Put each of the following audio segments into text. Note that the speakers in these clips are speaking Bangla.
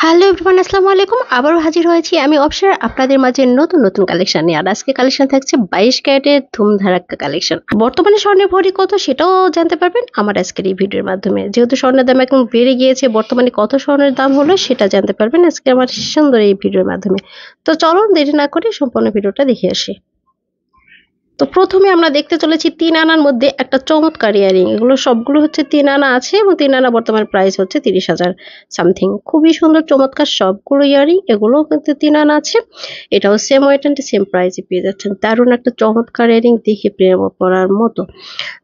হ্যালো এভরিওয়ান, আসসালামু আলাইকুম। আবারও হাজির হয়েছি আমি অবসর আপনাদের মাঝে নতুন নতুন কালেকশন নিয়ে। আর আজকে কালেকশন থাকছে 22 ক্যারেটের ধুমধারাক্কা কালেকশন। বর্তমানে স্বর্ণের ভরি কত সেটাও জানতে পারবেন আমার আজকের এই ভিডিওর মাধ্যমে। যেহেতু স্বর্ণের দাম এখন বেড়ে গিয়েছে, বর্তমানে কত স্বর্ণের দাম হলো সেটা জানতে পারবেন আজকে আমার সুন্দর এই ভিডিওর মাধ্যমে। তো চলুন দেরি না করে সম্পূর্ণ ভিডিওটা দেখে আসি। তো প্রথমে আমরা দেখতে চলেছি 3 আনার মধ্যে একটা চমৎকার ইয়ারিং। এগুলো সবগুলো হচ্ছে 3 আনা আছে এবং 3 আনা বর্তমান প্রাইস হচ্ছে 30,000 সামথিং। খুবই সুন্দর চমৎকার সবগুলো ইয়ারিং। এগুলোও কিন্তু 3 আনা আছে। এটাও সেম ওয়েট অ্যান্ড সেম প্রাইসে পেয়ে যাচ্ছেন। দারুণ একটা চমৎকার ইয়ারিং, দেখে প্রেমে পড়ার মতো।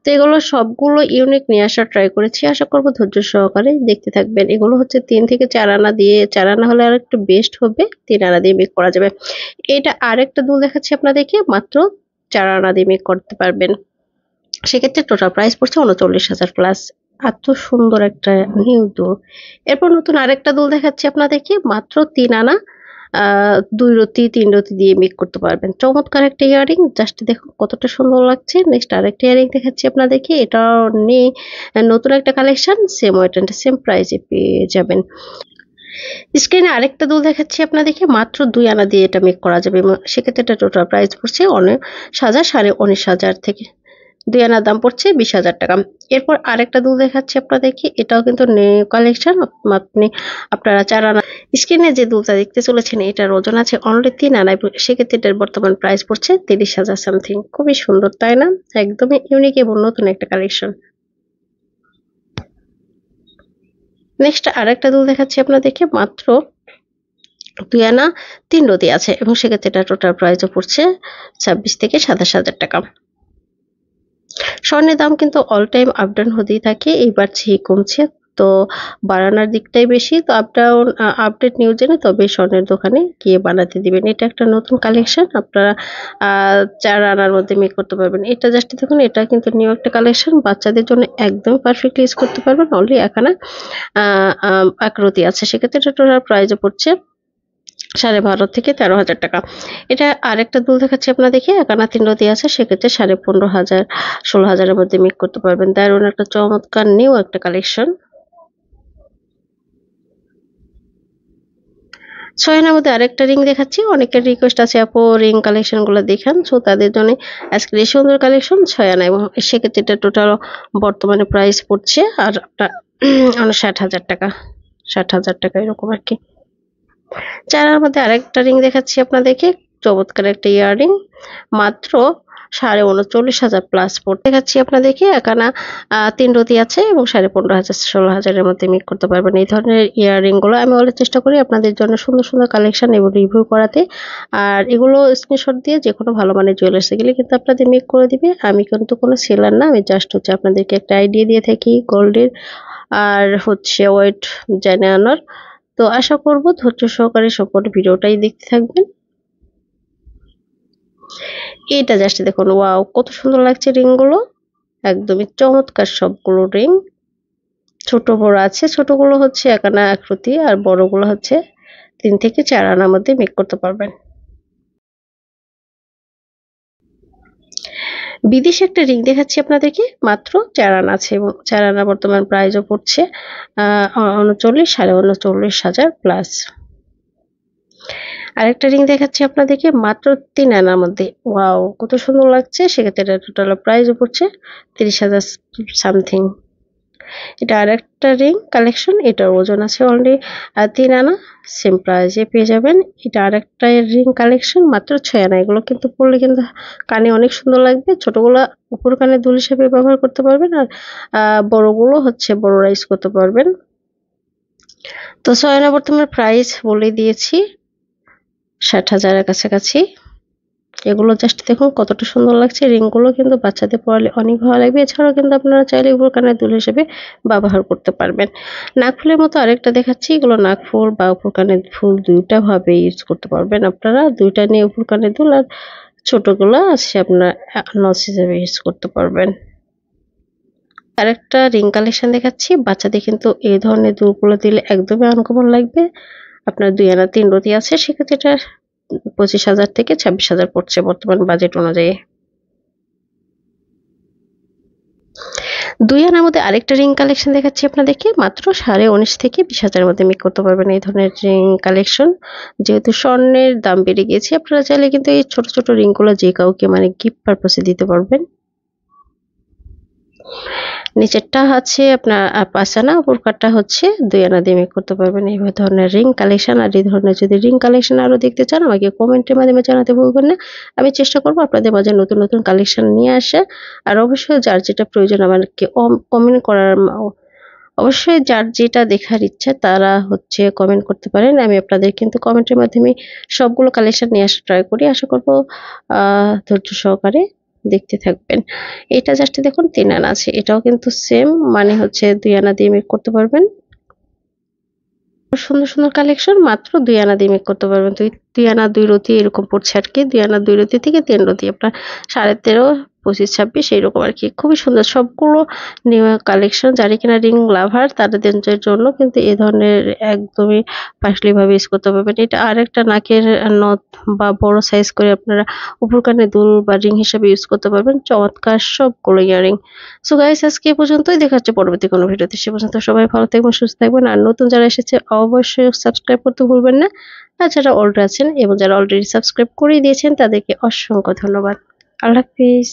তো এগুলো সবগুলো ইউনিক নিয়ে আসার ট্রাই করেছি। আশা করব ধৈর্য সহকারে দেখতে থাকবেন। এগুলো হচ্ছে 3 থেকে 4 আনা দিয়ে, 4 আনা হলে আর একটু বেস্ট হবে, 3 আনা দিয়ে মেক করা যাবে। এটা আরেকটা দুল দেখাচ্ছি আপনাদেরকে, মাত্র 4 আনা দিয়ে মেক করতে পারবেন। সেক্ষেত্রে টোটাল প্রাইস পড়ছে 39,000 প্লাস। এত সুন্দর একটা নিউ দুল। এরপর নতুন আরেকটা দুল দেখাচ্ছি আপনাদেরকে, মাত্র 3 আনা 2 রতি 3 রতি দিয়ে মেক করতে পারবেন। চমৎকার একটা ইয়ারিং, জাস্ট দেখুন কতটা সুন্দর লাগছে। নেক্সট আরেকটা ইয়ারিং দেখাচ্ছি আপনাদেরকে, এটাও নতুন একটা collection, same wait and same প্রাইসে পেয়ে যাবেন। স্ক্রিনে আরেকটা দুল দেখাচ্ছি আপনাদেরকে, মাত্র 2 আনা দিয়ে এটা মেক করা যাবে এবং সেক্ষেত্রে এটা টোটাল প্রাইস পড়ছে 19,000, 19,500 থেকে। 2 আনার দাম পড়ছে 20,000 টাকা। এরপর আরেকটা দুল দেখাচ্ছি আপনাদেরকে, এটাও কিন্তু নিউ কালেকশন। আপনারা 4 আনা। স্ক্রিনে যে দুলটা দেখতে চলেছেন এটার ওজন আছে অনলি 3 আনা এবং সেক্ষেত্রে এটার বর্তমান প্রাইস পড়ছে 30,000 সামথিং। খুবই সুন্দর তাই না? একদমই ইউনিক এবং নতুন একটা কালেকশন। নেক্সট আরেকটা দুল দেখাচ্ছি আপনাদেরকে, মাত্র 2 আনা 3 রতি আছে এবং সেক্ষেত্রে এটা টোটাল প্রাইসও পড়ছে 26 থেকে 27,000 টাকা। স্বর্ণের দাম কিন্তু অল টাইম আপ ডাউন হতেই থাকে, এইবার চেয়ে কমছে। তো বাড়ানোর দিকটাই বেশি। তো আপ ডাউন আপডেট নিউজ জেনে তবে স্বর্ণের দোকানে গিয়ে বানাতে দিবেন। এটা একটা নতুন কালেকশন, আপনারা 4 আনার মধ্যে মেক করতে পারবেন। এটা জাস্ট দেখুন, এটা কিন্তু নিউ একটা কালেকশন, বাচ্চাদের জন্য একদম পারফেক্টলি ইউজ করতে পারবেন। অনলি 1 আনা 1 রতি আছে, সেক্ষেত্রে এটা টোটাল প্রাইসও পড়ছে 12,500 থেকে 13,000 টাকা। এটা আরেকটা দুল দেখাচ্ছি আপনাদেরকে, 1 আনা 3 রতি আছে, সেক্ষেত্রে 15,500 16,000 এর মধ্যে মেক করতে পারবেন। দারুণ একটা চমৎকার নিউ একটা কালেকশন। 6 আনার মধ্যে আরেকটা রিং দেখাচ্ছি। অনেকের রিকোয়েস্ট আছে আপু রিং কালেকশন গুলো দেখান, সো তাদের জন্য আজকে এই সুন্দর কালেকশন 6 আনা এবং সেক্ষেত্রে এটা টোটাল বর্তমানে প্রাইস পড়ছে আর আপনার 60,000 টাকা, 60,000 টাকা এরকম আর কি। 4 আনার মধ্যে আরেকটা রিং দেখাচ্ছি আপনাদেরকে, চমৎকার একটা ইয়াররিং, মাত্র 39,500 প্লাস পড়তে দেখাচ্ছি আপনাদেরকে। 1 আনা 3 রতি আছে এবং 15,500 16,000 এর মধ্যে মেক করতে পারবেন। এই ধরনের ইয়াররিং গুলো আমি অলওয়েজ চেষ্টা করি আপনাদের জন্য সুন্দর সুন্দর কালেকশন এবং রিভিউ করাতে। আর এগুলো স্ক্রিনশট দিয়ে যে কোনো ভালো মানের জুয়েলার্সে গেলে কিন্তু আপনাদের মেক করে দিবে। আমি কিন্তু কোনো সেলার না, আমি জাস্ট হচ্ছে আপনাদেরকে একটা আইডিয়া দিয়ে থাকি গোল্ডের আর হচ্ছে ওয়েট জানানোর। তো আশা করব ধৈর্য সহকারে সম্পূর্ণ ভিডিওটাই দেখতে থাকবেন। এটা জাস্ট দেখুন, ওয়াও কত সুন্দর লাগছে রিং গুলো, একদমই চমৎকার সবগুলো রিং। ছোট বড় আছে, ছোটগুলো হচ্ছে 1 আনা 1 রতি আর বড়গুলো হচ্ছে 3 থেকে 4 আনার মধ্যে মেক করতে পারবেন। বিদেশি একটা রিং দেখাচ্ছি আপনাদেরকে, মাত্র 4 আনা আছে এবং 4 আনা বর্তমান প্রাইসও পড়ছে 39 39,500 প্লাস। আরেকটা রিং দেখাচ্ছি আপনাদেরকে, মাত্র 3 আনার মধ্যে। ওয়াও কত সুন্দর লাগছে, সেক্ষেত্রে এটা টোটাল প্রাইসও পড়ছে 30,000 সামথিং। এটা আরেকটা রিং কালেকশন, এটার ওজন আছে অনলি 3 আনা, সেম প্রাইসে পেয়ে যাবেন। এটা আরেকটা রিং কালেকশন, মাত্র 6 আনা। এগুলো কিন্তু পরলে কিন্তু কানে অনেক সুন্দর লাগবে। ছোটগুলা উপর কানে দুল হিসেবে ব্যবহার করতে পারবেন আর বড়গুলো হচ্ছে বড়রা ইউজ করতে পারবেন। তো 6 আনা বর্তমানে প্রাইস বলে দিয়েছি 60,000 এর কাছাকাছি। এগুলো জাস্ট দেখুন কতটা সুন্দর লাগছে। রিংগুলো কিন্তু বাচ্চাদের পরালে অনেক ভালো লাগবে। এছাড়াও কিন্তু আপনারা চাইলে উপর কানের দুল হিসেবে ব্যবহার করতে পারবেন। নাকফুলের মতো আরেকটা দেখাচ্ছি, এগুলো নাকফুল বা উপর কানের ফুল ২ টা ভাবে ইউজ করতে পারবেন আপনারা। ২ টা নিয়ে উপর কানের দুল আর ছোটগুলা আছে আপনার নথ হিসেবে ইউজ করতে পারবেন। আরেকটা রিং কালেকশন দেখাচ্ছি, বাচ্চাদের কিন্তু এই ধরনের দুলগুলো দিলে একদমই আনকমন লাগবে। আপনার 2 আনা 3 রতি আছে, সেক্ষেত্রে এটা 25,000 থেকে 26,000 পড়ছে বর্তমান বাজেট অনুযায়ী। 2 আনার মধ্যে আরেকটা রিং কালেকশন দেখাচ্ছি আপনাদেরকে, মাত্র 19.5 থেকে 20,000 এর মধ্যে মেক করতে পারবেন এই ধরনের রিং কালেকশন। যেহেতু স্বর্ণের দাম বেড়ে গিয়েছে, আপনারা চাইলে কিন্তু এই ছোট ছোট রিংগুলো যে কাউকে মানে গিফট পারপাসে দিতে পারবেন। নিচেরটা হচ্ছে আপনার 5 আনা, উপর কাটটা হচ্ছে 2 আনা দিয়ে মেক করতে পারবেন এই ধরনের রিং কালেকশন। আর এই ধরনের যদি রিং কালেকশন আরো দেখতে চান আমাকে কমেন্টের মাধ্যমে জানাতে ভুলবেন না। আমি চেষ্টা করব আপনাদের মাঝে নতুন নতুন কালেকশন নিয়ে আসা। আর অবশ্যই যার যেটা প্রয়োজন আমাকে কমেন্ট করার অবশ্যই যার যেটা দেখার ইচ্ছা তারা হচ্ছে কমেন্ট করতে পারেন। আমি আপনাদের কিন্তু কমেন্টের মাধ্যমে সবগুলো কালেকশন নিয়ে আসার ট্রাই করি। আশা করব ধৈর্য সহকারে দেখতে থাকবেন। এটা জাস্ট দেখুন 3 আনা আছে, এটাও কিন্তু সেম, মানে হচ্ছে 2 আনা দিয়ে মেক করতে পারবেন। সুন্দর সুন্দর কালেকশন মাত্র 2 আনা দিয়ে মেক করতে পারবেন। 2 আনা 2 রতি এরকম পড়ছে আর কি। 2 আনা 2 রতি থেকে 3 রতি আপনার 13.5, 25, 26 এইরকম আর কি। খুবই সুন্দর সবগুলো নিউ কালেকশন। যারা কিনা রিং লাভার তাদের জন্য কিন্তু এই ধরনের একদমই ফাসলি ভাবে ইউজ করতে পারবেন। এটা আরেকটা নাকের নথ বা বড় সাইজ করে আপনারা উপর কানে দুল বা রিং হিসেবে ইউজ করতে পারবেন। চমৎকার সবগুলো ইয়ারিং। সো গাইস আজকে এ পর্যন্তই, দেখা হচ্ছে পরবর্তী কোনো ভিডিওতে। সে পর্যন্ত সবাই ভালো থাকবেন, সুস্থ থাকবেন। আর নতুন যারা এসেছে অবশ্যই সাবস্ক্রাইব করতে ভুলবেন না। আর যারা অলরেডি আছেন এবং যারা অলরেডি সাবস্ক্রাইব করে দিয়েছেন তাদেরকে অসংখ্য ধন্যবাদ। আল্লাহ হাফিজ।